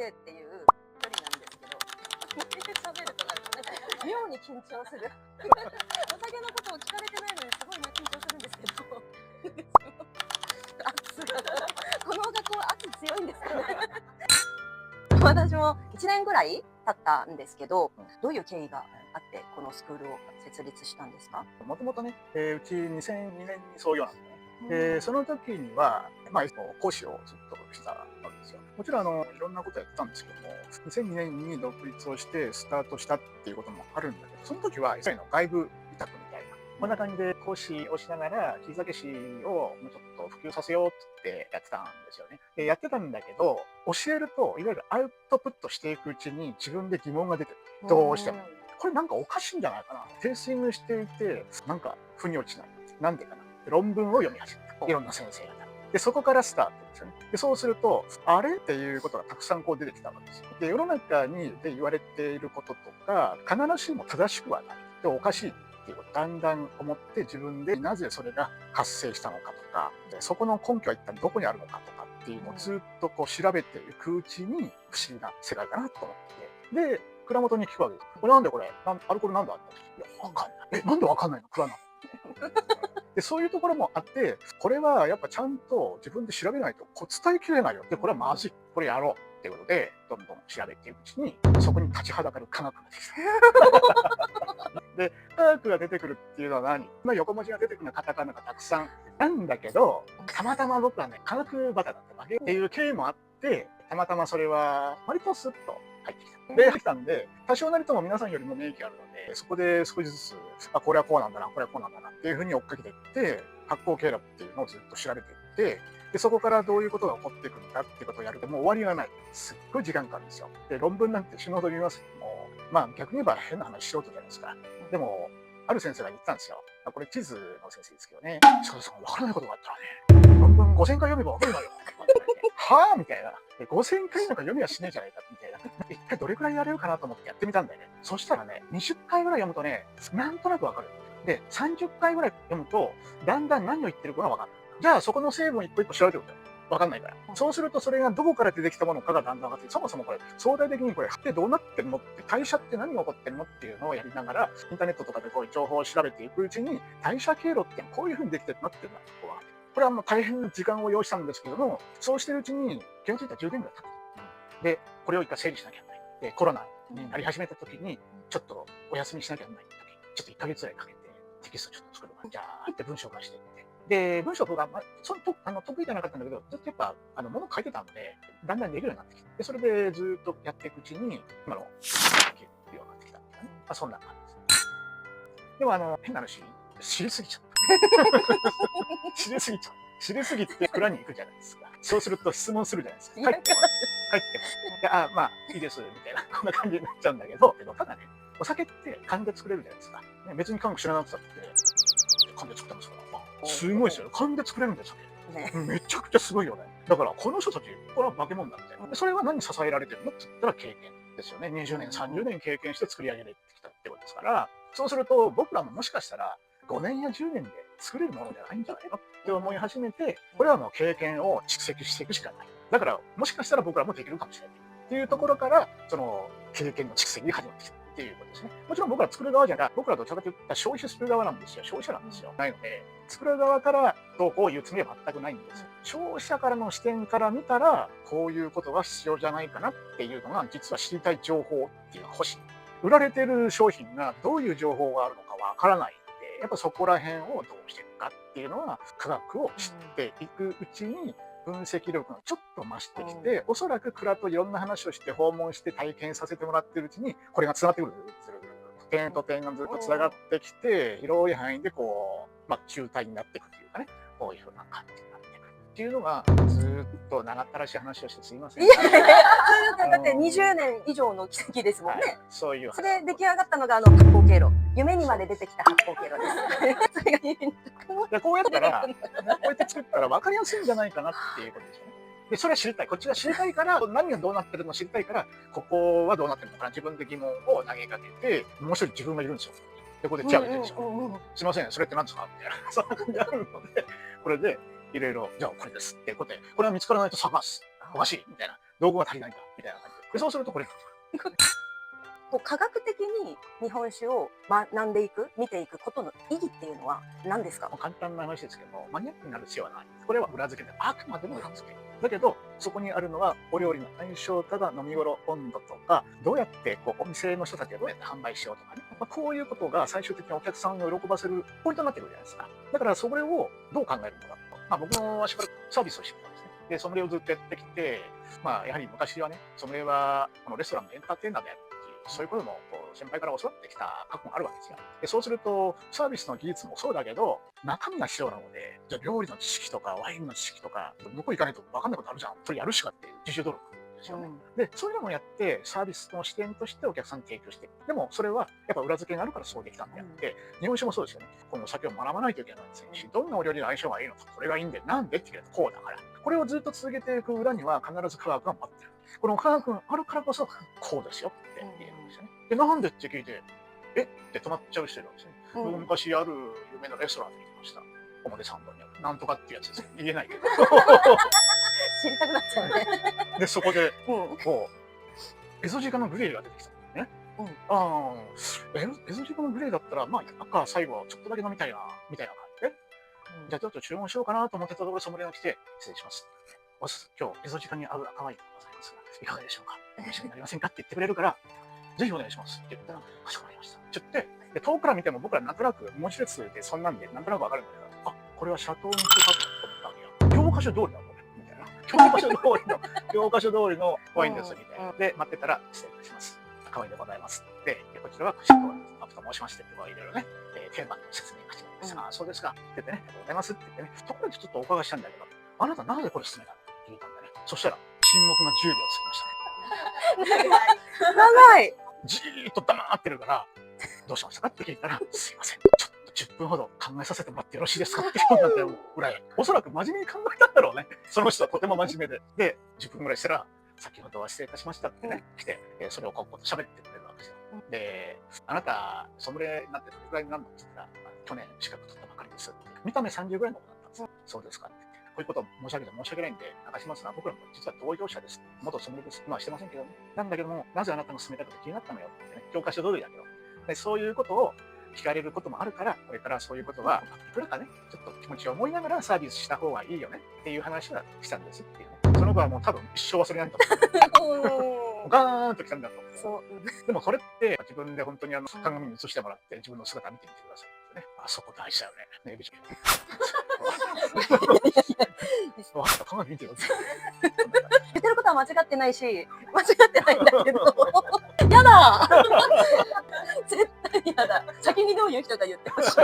生っていう一人なんですけど、喋るとなるとね、妙に緊張する。お酒のことを聞かれてないのにすごい今緊張するんですけど、この学校は圧強いんですかね。私も1年ぐらい経ったんですけど、どういう経緯があってこのスクールを設立したんですか？もともとね、うち2002年に創業なんですね。その時には、講師をずっとしたわけですよ。もちろんいろんなことやったんですけども、2002年に独立をしてスタートしたっていうこともあるんだけど、その時は一切の外部委託みたいな、こんな感じで講師をしながら、切り酒師をもうちょっと普及させようってやってたんですよね。でやってたんだけど、教えると、いわゆるアウトプットしていくうちに自分で疑問が出てる。どうしても。これなんかおかしいんじゃないかな。テイスティングしていて、なんか腑に落ちない。なんでかな。論文を読み始めた。いろんな先生方。で、そこからスタートですよね。で、そうすると、あれっていうことがたくさんこう出てきたわけですよ。で、世の中にで言われていることとか、必ずしも正しくはない。で、おかしいっていうことをだんだん思って自分でなぜそれが発生したのかとか、そこの根拠は一体どこにあるのかとかっていうのをずっとこう調べていくうちに不思議な世界だなと思って。で、蔵元に聞くわけです。これなんでこれアルコールなんであったの？いや、わかんない。なんでわかんないの？蔵なの？で、そういうところもあって、これはやっぱちゃんと自分で調べないと伝えきれないよ。で、これはまずい。これやろう。っていうことで、どんどん調べていくうちに、そこに立ちはだかる科学が出てきた。で、科学が出てくるっていうのは何？横文字が出てくるのはカタカナがたくさんなんだけど、たまたま僕はね、科学バカだったわけっていう経緯もあって、たまたまそれは割とスッと入ってきた。で、入ってきたんで、多少なりとも皆さんよりも免疫あるので、そこで少しずつ、これはこうなんだな、これはこうなんだなっていうふうに追っかけていって、発酵経路っていうのをずっと調べていって、で、そこからどういうことが起こっていくんだっていうことをやるともう終わりがない。すっごい時間かかるんですよ。で、論文なんて死ぬほど見ますけども、逆に言えば変な話素人じゃないですか。でも、ある先生が言ったんですよ。これ地図の先生ですけどね。石川さん、わからないことがあったらね、論文5000回読めばわかるのよ。はぁみたいな。5000回なんか読みはしねえじゃないかみたいな。一体どれくらいやれるかなと思ってやってみたんだよね。そしたらね、20回ぐらい読むとね、なんとなくわかる。で、30回ぐらい読むと、だんだん何を言ってるかがわかる。じゃあそこの成分一個一個調べておくよ。わかんないから。そうするとそれがどこから出てきたものかがだんだん分かって、そもそもこれ、相対的にこれ、ってどうなってるのって、代謝って何が起こってるのっていうのをやりながら、インターネットとかでこういう情報を調べていくうちに、代謝経路ってこういうふうにできてるなっていうのが、これは大変時間を要したんですけども、そうしてるうちに気がついたら10年ぐらい経って、で、これを一回整理しなきゃいけない。で、コロナになり始めた時に、ちょっとお休みしなきゃいけない時、ちょっと1ヶ月ぐらいかけて、テキストちょっと作るわ。じゃあ、って文章を出していって。で、文章が、得意じゃなかったんだけど、ずっとやっぱ、物書いてたんで、だんだんできるようになってきて、で、それでずっとやっていくうちに、今の、できるようになってきたっていうね。そんな感じです。でも、変な話、知りすぎちゃった。知りすぎちゃう。知りすぎて蔵に行くじゃないですか。そうすると質問するじゃないですか。帰ってもいいです、みたいな、こんな感じになっちゃうんだけど、ただね、お酒って缶で作れるじゃないですか。別に缶知らなくたって、缶で作ったんですから。すごいですよ。缶で作れるんですよ。めちゃくちゃすごいよね。だから、この人たち、これは化け物だって。それは何に支えられてるのって言ったら経験ですよね。20年、30年経験して作り上げてきたってことですから、そうすると僕らももしかしたら5年や10年で作れるものじゃないんじゃないのって思い始めて、これはもう経験を蓄積していくしかない。だから、もしかしたら僕らもできるかもしれないっていうところから、その経験の蓄積が始まってきたっていうことですね。もちろん僕ら作る側じゃない、僕らどちらかといったら消費する側なんですよ。消費者なんですよ。ないので、作る側からどうこう言うつもりは全くないんですよ。消費者からの視点から見たら、こういうことが必要じゃないかなっていうのが、実は知りたい情報っていうのが欲しい。売られてる商品がどういう情報があるのかわからないので、やっぱそこら辺をどうしていくかっていうのは、科学を知っていくうちに、分析力がちょっと増してきて、おそらく蔵といろんな話をして訪問して体験させてもらってるうちに、これがつながってくる。点と点がずっとつながってきて、広い範囲でこう、球体になっていくというかね、こういうふうな感じになっていくっていうのが、ずっと長ったらしい話をしてすいません。だって20年以上の奇跡ですもんね。そういう。それで出来上がったのが発酵経路。夢にまで出てきた発酵経路です。それが夢に。こうやったら、こうやって作ったら分かりやすいんじゃないかなっていうことですよね。で、それは知りたい。こっちが知りたいから、何がどうなってるのを知りたいから、ここはどうなってるのかな。自分で疑問を投げかけて、もう一人自分がいるんですよ。で、ここで手を挙げてるんですよ。すいません、それって何ですかみたいな。そんな感じがあるので、これで、いろいろ、じゃあこれですってことで、これは見つからないと探す。おかしいみたいな。道具が足りないんだ。みたいな感じで。そうするとこれこう科学的に日本酒を学んでいく、見ていくことの意義っていうのは何ですか？簡単な話ですけども、マニアックになる必要はない。これは裏付けで、あくまでも裏付け。だけど、そこにあるのは、お料理の相性、ただ飲み頃、温度とか、どうやってお店の人たちがどうやって販売しようとかね、こういうことが最終的にお客さんを喜ばせるポイントになってくるじゃないですか。だから、それをどう考えるのかと。僕もしばらくサービスをしてたんですね。で、ソムリエをずっとやってきて、やはり昔はね、ソムリエはこのレストランのエンターテイナーであるっていう、そういうことも先輩から教わってきた過去もあるわけですよ。で、そうすると、サービスの技術もそうだけど、中身が必要なので、じゃあ料理の知識とかワインの知識とか、向こう行かないと分かんないことあるじゃん。それやるしかっていう自主努力ですよね。で、そういうのもやって、サービスの視点としてお客さんに提供して、でもそれはやっぱ裏付けがあるからそうできたんであって、日本酒もそうですよね。この酒を学ばないといけないんですし、どんなお料理の相性がいいのか、これがいいんで、なんでって聞くとこうだから。これをずっと続けていく裏には必ず科学が待ってる。この科学があるからこそ、こうですよって言えるんですよね。で、なんでって聞いて、えって止まっちゃう人いるんですね。昔ある有名なレストランに行きました。表参道にある。なんとかっていうやつですよ。言えないけど。知りたくなっちゃうね。で、そこで、エゾジカのグレーが出てきたんだよね。エゾジカのグレーだったら、赤最後ちょっとだけ飲みたいな、みたいな感じで。じゃあちょっと注文しようかなと思ってたところ、ソムリエが来て、失礼します。今日、エゾジカに合う赤ワインがございますが、いかがでしょうか？お召しになりませんかって言ってくれるから、ぜひお願いしますって言ったら、かしこまりました。って言って、で遠くから見ても僕らなんとなく、文字列でそんなんでなんとなくわかるんだけど、これはシャトーニチュカと思ったわけよ。教科書通りだ、これ。みたいな。教科書通りのワインです、みたいな。で、待ってたら、失礼いたします。赤ワインでございます。で、こちらはシャトーニチュカと申しまして、いろいろね、テーマの説明がしてます。そうですか。って言ってね、ありがとうございますって言ってね、ところでちょっとお伺いしたんだけど、あなたなぜこれ勧めたのって聞いたんだね。そしたら、沈黙が10秒過ぎました。長い。じーっと黙ってるから、どうしましたかって聞いたら、すいません。ちょっと10分ほど考えさせてもらってよろしいですかって言うんだったぐらい、おそらく真面目に考えたんだろうね。その人はとても真面目で。で、10分ぐらいしたら、先ほどは失礼いたしましたってね、来て、それをこう喋ってくれるわけですよ。で、あなた、ソムリエになってどれくらいになるのって言ったら、去年資格取ったばかりです。見た目30ぐらいの子だったんです。そうですかって言って。こういうこと申し訳ないんで、中島さんは僕らも実は同業者です。元ソムリエです。今はしてませんけどね。なんだけども、なぜあなたの勧めたか気になったのよってね。教科書通りだけど。でそういうことを聞かれることもあるから、これからそういうことは、いくらかね、ちょっと気持ちを思いながらサービスした方がいいよねっていう話はしたんですっていうね。その子はもう多分一生忘れないんだと思う。ガーンと来たんだと思う。でもそれって自分で本当に鏡に映してもらって自分の姿見てみてくださいってね。あそこ大事だよね。ねえ、ビジわかった、鏡見てよ。言ってることは間違ってないし、間違ってないんだけど、やだ絶対やだ。先にどういう人が言ってほしい。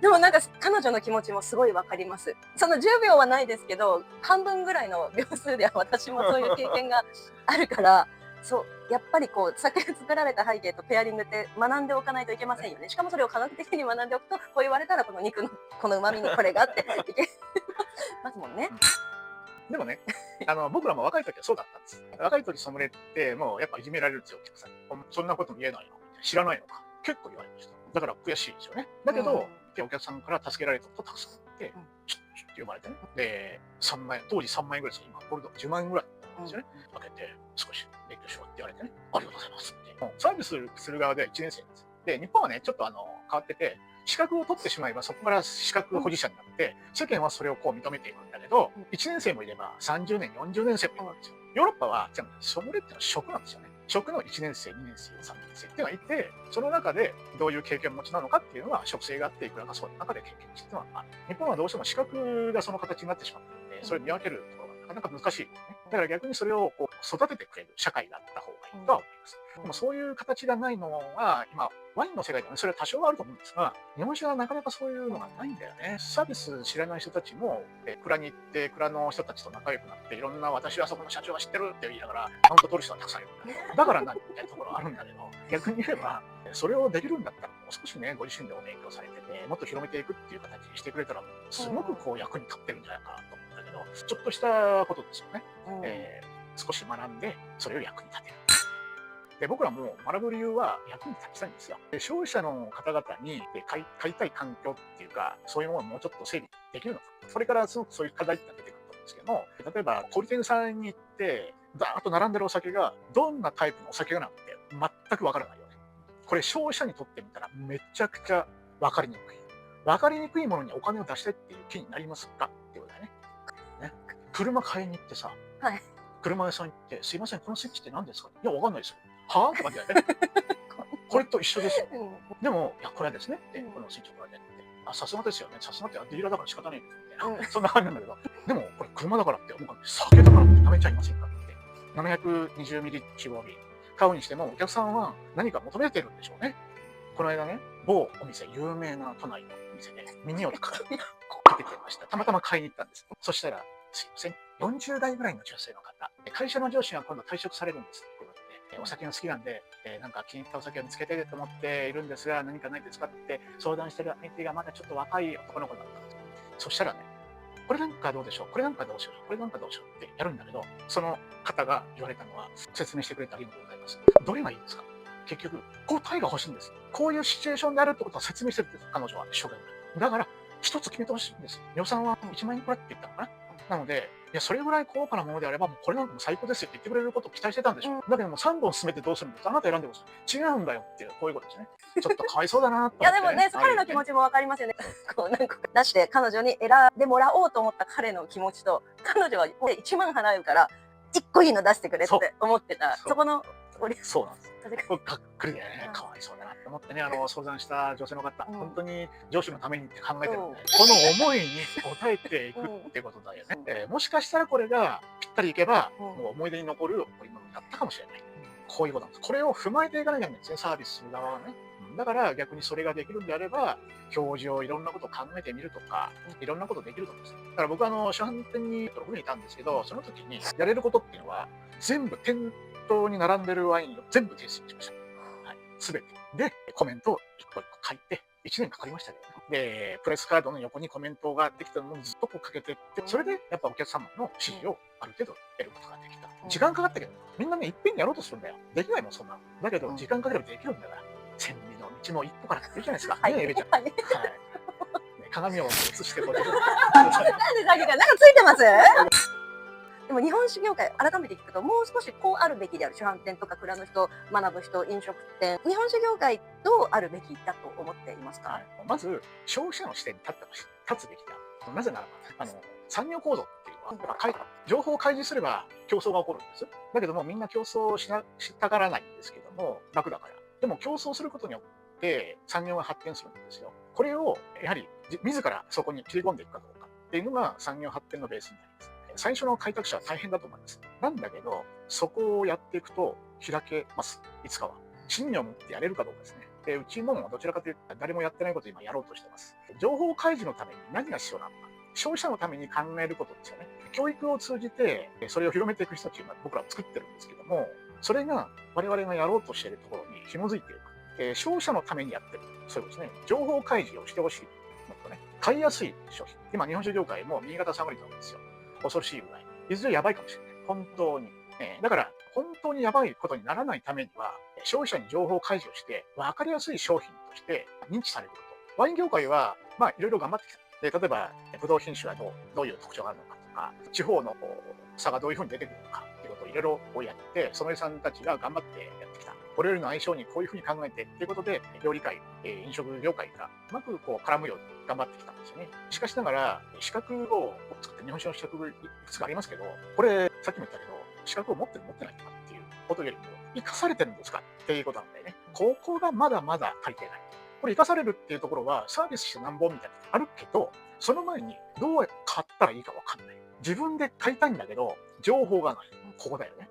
でもなんか彼女の気持ちもすごいわかります。その10秒はないですけど、半分ぐらいの秒数では私もそういう経験があるから、そうやっぱり酒作られた背景とペアリングって学んでおかないといけませんよね。しかもそれを科学的に学んでおくと、こう言われたらこの肉のこの旨味にこれがあっていけますもんね。でもね、僕らも若い時はそうだったんです。若い時ソムリエってもうやっぱいじめられるんですよ、お客さんに。そんなこと見えないの？知らないのか？結構言われました。だから悔しいですよね。だけど、お客さんから助けられたことたくさんあって、チュッチュッって呼ばれてね。で、3万円、当時3万円ぐらいですよ。今、これで10万円ぐらいなんですよね。開けて、少し勉強しようって言われてね。ありがとうございますって。サービスする側では1年生なんですよ。で、日本はね、ちょっと変わってて、資格を取ってしまえばそこから資格保持者になって、世間はそれを認めていくんだけど、1年生もいれば30年、40年生もいるわけですよ。ヨーロッパは、ソムリエってのは職なんですよね。職の1年生、2年生、3年生っていうのがいて、その中でどういう経験をお持ちなのかっていうのは、職性があっていくらかそういう中で経験値っていうのはある。日本はどうしても資格がその形になってしまっているので、それを見分けるところがなかなか難しいですね。だから逆にそれを育ててくれる社会だった方がいいとは思います。でもそういう形がないのは、今、ワインの世界ではね、それは多少はあると思うんですが、日本酒はなかなかそういうのがないんだよね。サービス知らない人たちも、蔵に行って、蔵の人たちと仲良くなって、いろんな私はそこの社長が知ってるって言いながら、カウント取る人はたくさんいるんだけど、だから何みたいなところあるんだけど、逆に言えば、それをできるんだったら、もう少しね、ご自身でお勉強されてて、もっと広めていくっていう形にしてくれたら、すごく役に立ってるんじゃないかなと思うんだけど、ちょっとしたことですよね。少し学んで、それを役に立てる。で僕らも学ぶ理由は役に立ちたいんですよ。で消費者の方々に買いたい環境っていうか、そういうものをもうちょっと整理できるのか。それからすごくそういう課題って出てくると思うんですけども、例えば小売店さんに行って、ざーっと並んでるお酒がどんなタイプのお酒がなんて全くわからないよね。これ消費者にとってみたらめちゃくちゃわかりにくい。わかりにくいものにお金を出してっていう気になりますかっていうことだよね。ね、車買いに行ってさ、はい。車屋さん行って、すいません、このスイッチって何ですか？いや、わかんないですよ。はぁとかだよね。これと一緒ですよ。でも、いや、これはですねって、このスイッチをこれでって。あ、さすがですよね。さすがってディーラーだから仕方ないですみたいな。そんな感じなんだけど。でも、これ車だからって、僕は酒だからって食べちゃいませんかって。720ミリ規模瓶買うにしても、お客さんは何か求めてるんでしょうね。この間ね、某お店、有名な都内のお店で、耳をかけてました。たまたま買いに行ったんです。そしたら、すいません、40代ぐらいの女性の方、会社の上司が今度退職されるんですって言われて、お酒が好きなんで、なんか気に入ったお酒を見つけてと思っているんですが、何かないですかって相談してる相手がまだちょっと若い男の子だったんです。そしたらね、これなんかどうでしょう、これなんかどうしよう、これなんかどうしようってやるんだけど、その方が言われたのは、説明してくれてありがとうございます。どれがいいですか？結局、答えが欲しいんです。こういうシチュエーションであるってことを説明してるんです、彼女は一生懸命。だから、一つ決めてほしいんです。予算は1万円くらいって言ったのかな。なので、いや、それぐらい高価なものであれば、もうこれなんかも最高ですよって言ってくれることを期待してたんでしょ。だけども3本進めてどうするんですか？あなた選んでほしい。違うんだよっていう、こういうことですね。ちょっとかわいそうだなといや思って、でもね、彼の気持ちもわかりますよね。こう何個か出して彼女に選んでもらおうと思った彼の気持ちと、彼女はもう1万払うから1個いいの出してくれって思ってた。そこのそうなんです。がっくりでね、かわいそうだなって思ってね、相談した女性の方、本当に上司のためにって考えてるんで、この思いに応えていくってことだよね。もしかしたらこれがぴったりいけば、もう思い出に残る贈り物だったかもしれない。こういうことなんです。これを踏まえていかなきゃいけないんですね、サービス側はね。だから逆にそれができるんであれば、表示をいろんなことを考えてみるとか、いろんなことできると思うんです。だから僕は市販店に6年いたんですけど、その時にやれることっていうのは、全部店頭に並んでるワインを全部提出しました。はい。すべて。で、コメントを一個一個書いて、1年かかりましたけどね。で、プレスカードの横にコメントができたのをずっとこうかけてって、それでやっぱお客様の支持をある程度得ることができた。時間かかったけど、みんなね、いっぺんにやろうとするんだよ。できないもん、そんなの。だけど、時間かければできるんだから。千里の道も一歩からって言うじゃないですか。ねえ、エベちゃん。はい。ね、鏡を映してこう。なんでさっきからなんかついてます？でも日本酒業界、改めて聞くと、もう少しこうあるべきである。主販店とか蔵の人、学ぶ人、飲食店。日本酒業界どうあるべきだと思っていますか？まず、消費者の視点に立つべきだ。なぜならば、産業構造っていうのは、情報を開示すれば競争が起こるんです。だけども、みんな競争したがらないんですけども、楽だから。でも競争することによって産業が発展するんですよ。これを、やはり、自らそこに切り込んでいくかどうかっていうのが産業発展のベースになります。最初の開拓者は大変だと思います。なんだけど、そこをやっていくと開けます。いつかは。信念を持ってやれるかどうかですね。で、うちもどちらかというと誰もやってないことを今やろうとしています。情報開示のために何が必要なのか。消費者のために考えることですよね。教育を通じてそれを広めていく人たちが僕らは作ってるんですけども、それが我々がやろうとしているところに紐づいている。消費者のためにやってる。そういうことですね。情報開示をしてほしい。もっとね、買いやすい商品。今、日本酒業界も新潟下がりなんですよ。恐ろしいぐらい。いずれやばいかもしれない。本当に。だから、本当にやばいことにならないためには、消費者に情報開示をして、分かりやすい商品として認知されること。ワイン業界は、いろいろ頑張ってきた。で、例えば、ブドウ品種はどういう特徴があるのかとか、地方の差がどういうふうに出てくるのかっていうことをいろいろやって、ソムリエさんたちが頑張ってやってきた。これよりの相性にこういうふうに考えてっていうことで、料理界、飲食業界がうまく絡むように頑張ってきたんですよね。しかしながら、資格を作って、日本酒の資格いくつかありますけど、これ、さっきも言ったけど、資格を持ってる持ってないとかっていうことよりも、生かされてるんですかっていうことなんだよね。ここがまだまだ足りてない。これ生かされるっていうところは、サービスしてなんぼみたいなのあるけど、その前にどう買ったらいいかわかんない。自分で買いたいんだけど、情報がない。ここだよね。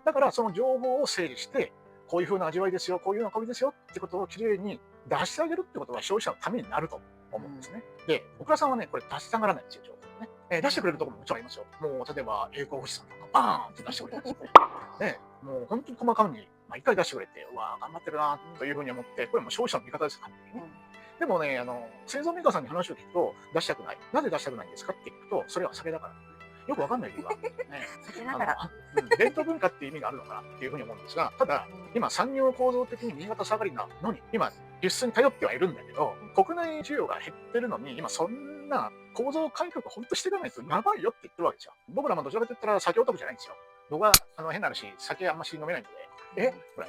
だから、その情報を整理して、こういう風な味わいですよ、こういうような香りですよってことをきれいに出してあげるってことは消費者のためになると思うんですね。で、小倉さんはね、これ出したがらないんですよ、情報をね。出してくれるところももちろんありますよ。もう、例えば、栄光富士山とかバーンって出してくれるんですよね。もう本当に細かに、一回出してくれて、うわ頑張ってるなというふうに思って、これも消費者の味方ですからね。でもね、製造メーカーさんに話を聞くと、出したくない。なぜ出したくないんですかって聞くと、それは酒だから。よくわかんない理由があるんですね。酒だから。伝統文化っていう意味があるのかなっていうふうに思うんですが、ただ、今産業構造的に新潟下がりなのに、今輸出に頼ってはいるんだけど、国内需要が減ってるのに、今そんな構造改革を本当していかないとやばいよって言ってるわけですよ。僕らもどちらかと言ったら酒オタクじゃないんですよ。僕は変な話、酒あんまし飲めないので、これ、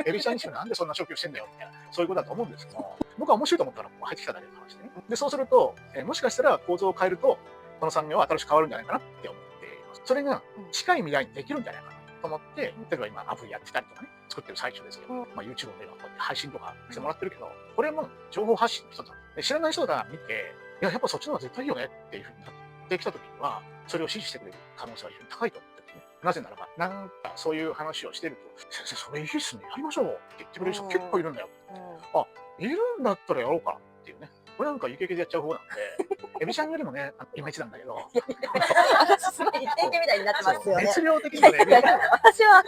エビちゃんにしろなんでそんな消去してんだよみたいな、そういうことだと思うんですけども、僕は面白いと思ったらもう入ってきただけの話でね。で、そうすると、もしかしたら構造を変えると、この産業は新しく変わるんじゃないかなって思っています。それが近い未来にできるんじゃないかなと思って、例えば今アプリやってたりとかね、作ってる最中ですけど、YouTube で今こうやって配信とかしてもらってるけど、これも情報発信の一つだ。で知らない人が見て、いや、やっぱそっちの方が絶対いいよねっていうふうになってきたときには、それを支持してくれる可能性は非常に高いと思ってるんですね。なぜならば、なんかそういう話をしてると、先生、それいいっすね、やりましょうって言ってくれる人結構いるんだよ。あ、いるんだったらやろうかなっていうね。これなんかイケイケでやっちゃう方なんで、エビちゃんよりもね、いまいちなんだけど、私すごい一点みたいになってますよね。熱量的にはね、私は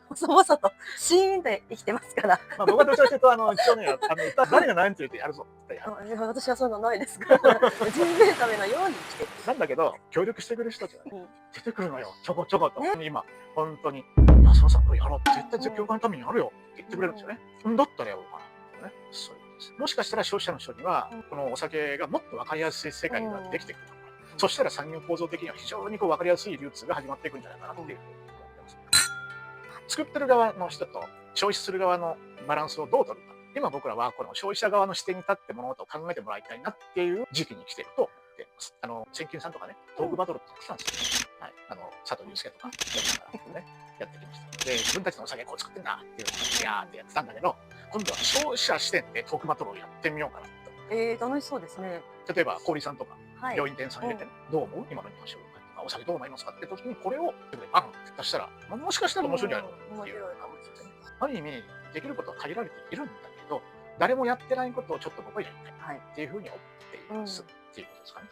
細々とシーンと生きてますから。まあ、僕はどちらかというと、一応ね、誰が何て言ってやるぞってやる。いや私はそういうのないですから。人命のためのように生きてる。なんだけど、協力してくれる人たちがね、出てくるのよ、ちょこちょこと。ね今、本当に、いや、そのさん、これやろう。絶対業界のためにやるよって言ってくれるんですよね。だったらやろうかな。ね、そういうことです。もしかしたら消費者の人には、このお酒がもっと分かりやすい世界ができてくる。そしたら産業構造的には非常にこう分かりやすい流通が始まっていくんじゃないかなっていうふうに思ってます。作ってる側の人と消費する側のバランスをどう取るか。今僕らはこの消費者側の視点に立って物事を考えてもらいたいなっていう時期に来てると思っています。千金さんとかね、トークバトルってやってたんですよ。はい。佐藤祐介とかやってきました。で、自分たちのお酒こう作ってんだっていうのをやーってやってたんだけど、今度は消費者視点でトークバトルをやってみようかなと。楽しそうですね。例えば、氷さんとか、病院店さん入れて、どう思う今の日本酒とか、お酒どう思いますかって時に、これをバンって出したら、もしかしたら面白いんじゃないのっていうかもしれない。ある意味、できることは限られているんだけど、誰もやってないことをちょっと僕はやりたいっていうふうに思っていますっていうことですかね。